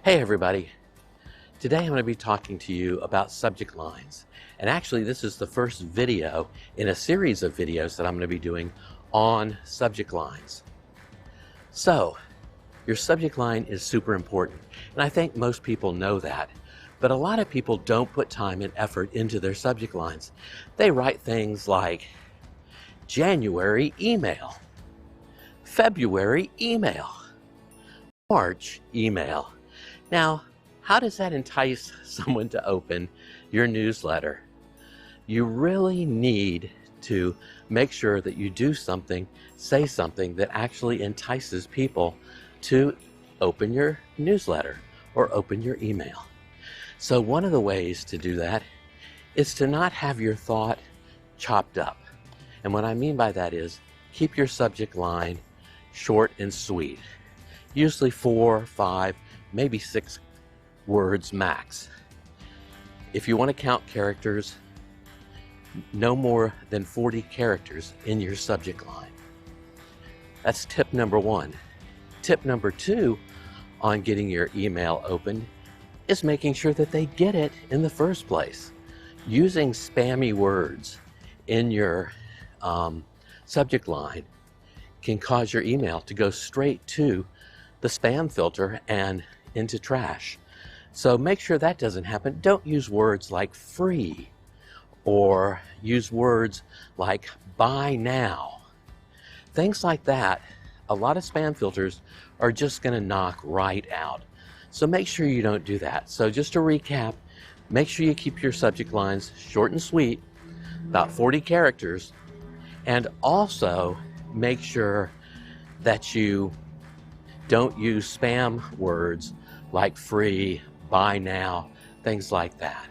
Hey everybody, today I'm going to be talking to you about subject lines. And actually this is the first video in a series of videos that I'm going to be doing on subject lines. So, your subject line is super important, and I think most people know that. But a lot of people don't put time and effort into their subject lines. They write things like January email, February email, March email. Now, how does that entice someone to open your newsletter? You really need to make sure that you do something, say something that actually entices people to open your newsletter or open your email. So one of the ways to do that is to not have your thought chopped up. And what I mean by that is keep your subject line short and sweet. Usually 4, 5, maybe 6 words max. If you want to count characters, no more than 40 characters in your subject line. That's tip number 1. Tip number 2 on getting your email opened is making sure that they get it in the first place. Using spammy words in your subject line can cause your email to go straight to the spam filter and into trash. So make sure that doesn't happen. Don't use words like free or use words like buy now. Things like that, a lot of spam filters are just going to knock right out. So make sure you don't do that. So just to recap, make sure you keep your subject lines short and sweet, about 40 characters, and also make sure that you don't use spam words like free, buy now, things like that.